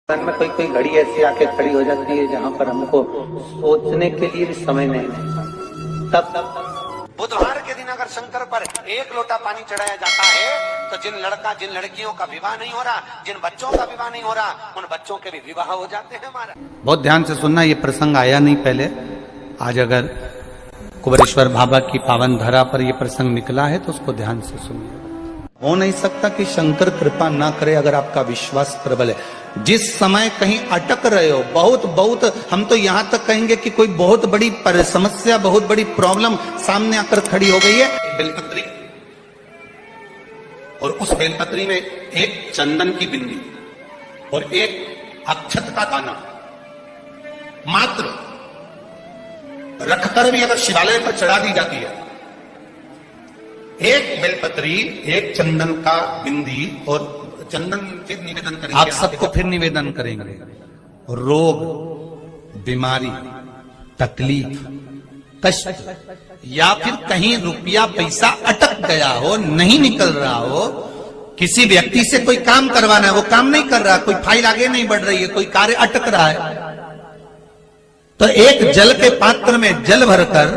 में कोई कोई घड़ी ऐसी आके खड़ी हो जाती है जहाँ पर हमको सोचने के लिए भी समय नहीं मिलता। तब बुधवार के दिन अगर शंकर पर एक लोटा पानी चढ़ाया जाता है तो जिन लड़कियों का विवाह नहीं हो रहा, जिन बच्चों का विवाह नहीं हो रहा, उन बच्चों के भी विवाह हो जाते हैं। हमारा बहुत ध्यान से सुनना, ये प्रसंग आया नहीं पहले। आज अगर कुबेरेश्वर बाबा की पावन धरा पर ये प्रसंग निकला है तो उसको ध्यान से सुनिए। हो नहीं सकता कि शंकर कृपा ना करे अगर आपका विश्वास प्रबल है। जिस समय कहीं अटक रहे हो, बहुत हम तो यहां तक कहेंगे कि कोई बहुत बड़ी समस्या, बहुत बड़ी प्रॉब्लम सामने आकर खड़ी हो गई है, बेलपत्री, और उस बेलपत्री में एक चंदन की बिंदी और एक अक्षत का दाना मात्र रखकर भी अगर शिवालय पर चढ़ा दी जाती है, एक बेलपत्री, एक चंदन का बिंदी और चंदन फिर निवेदन करेंगे। आप सबको फिर निवेदन करेंगे। रोग, बीमारी, तकलीफ, कष्ट, या फिर कहीं रुपया पैसा अटक गया हो, नहीं निकल रहा हो, किसी व्यक्ति से कोई काम करवाना है, वो काम नहीं कर रहा, कोई फाइल आगे नहीं बढ़ रही है, कोई कार्य अटक रहा है, तो एक जल के पात्र में जल भरकर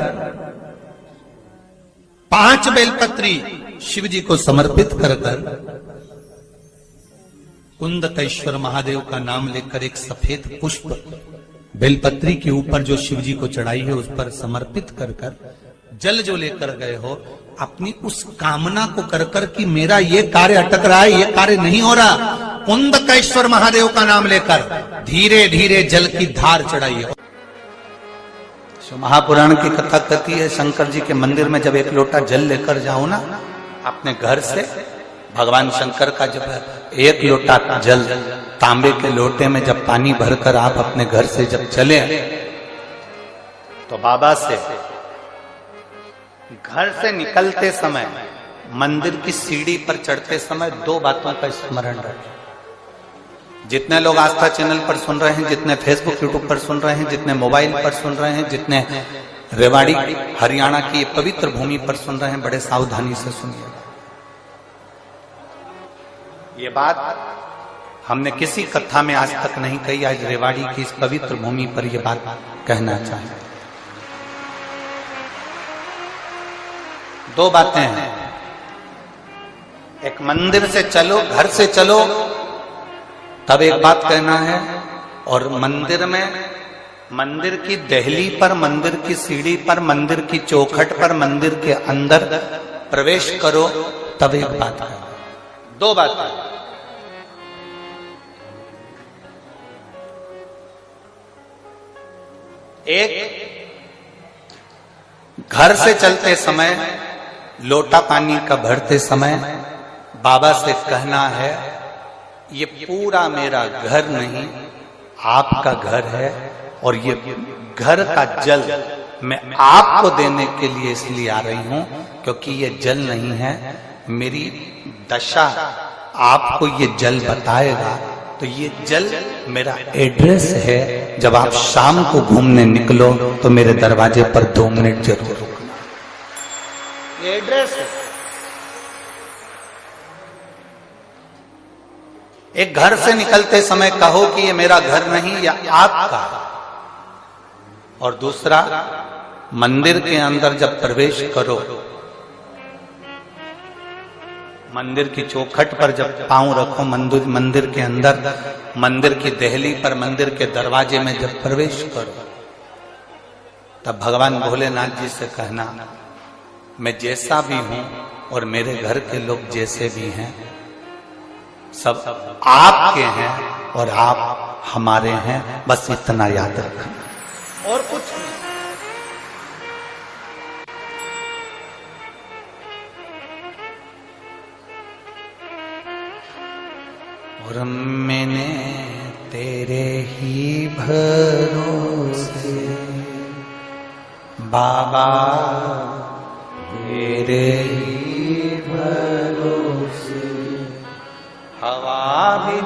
5 बेलपत्री शिव जी को समर्पित कर कुंदकेश्वर महादेव का नाम लेकर एक सफेद पुष्प बेलपत्री के ऊपर जो शिव जी को चढ़ाई है उस पर समर्पित कर जल जो लेकर गए हो, अपनी उस कामना को कर कि मेरा ये कार्य अटक रहा है, ये कार्य नहीं हो रहा, कुंदकेश्वर महादेव का नाम लेकर धीरे धीरे जल की धार चढ़ाई है। महापुराण की कथा कहती है, शंकर जी के मंदिर में जब एक लोटा जल लेकर जाओ ना अपने घर से, भगवान शंकर का जब एक लोटा जल तांबे के लोटे में जब पानी भरकर आप अपने घर से जब चले तो बाबा से घर से निकलते समय, मंदिर की सीढ़ी पर चढ़ते समय 2 बातों का स्मरण रखें। जितने लोग आस्था चैनल पर सुन रहे हैं, जितने फेसबुक यूट्यूब पर सुन रहे हैं, जितने मोबाइल पर सुन रहे हैं, जितने रेवाड़ी हरियाणा की पवित्र भूमि पर सुन रहे हैं, बड़े सावधानी से सुनिए। ये बात हमने किसी कथा में आज तक नहीं कही, आज रेवाड़ी की इस पवित्र भूमि पर यह बात कहना चाहते। 2 बातें हैं, एक मंदिर से चलो, घर से चलो तब एक बात कहना है, और मंदिर में, मंदिर की दहली पर, मंदिर की सीढ़ी पर, मंदिर की चौखट पर, मंदिर के अंदर प्रवेश करो तब एक बात है। 2 बात। एक, घर से चलते समय लोटा पानी का भरते समय बाबा से कहना है, ये पूरा मेरा घर नहीं, आपका घर है, और ये घर का जल मैं आपको देने के लिए इसलिए आ रही हूं क्योंकि ये जल नहीं है, मेरी दशा आपको ये जल बताएगा। तो ये जल मेरा एड्रेस है, जब आप शाम को घूमने निकलो तो मेरे दरवाजे पर 2 मिनट जरूर रुकना। ये एड्रेस है। एक घर से निकलते समय कहो कि ये मेरा घर नहीं, या आपका। और दूसरा, मंदिर के अंदर जब प्रवेश करो, मंदिर की चौखट पर जब पांव रखो, मंदिर के अंदर, मंदिर की दहली पर, मंदिर के दरवाजे में जब प्रवेश करो, तब भगवान भोलेनाथ जी से कहना, मैं जैसा भी हूं और मेरे घर के लोग जैसे भी हैं, सब आपके हैं और आप हमारे हैं, बस इतना याद रखना और कुछ नहीं। और मैंने तेरे ही भरोसे बाबा, तेरे ही भरोसे हवा भी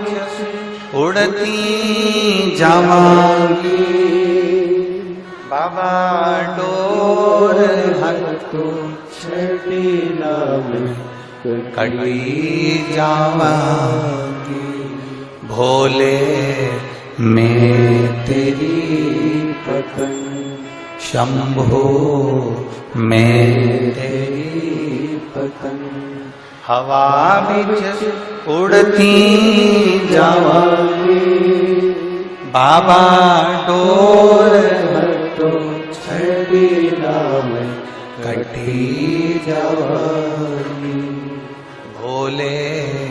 उड़ती जावांगी, बाबा डोर हटो छटीला में कटी जावांगी, भोले मैं तेरी पतन, शंभो मैं तेरी पतन। हवा बिच उड़ती जावांगी, बाबा डोर हटो छड़ी नाम कटी जावांगी। भोले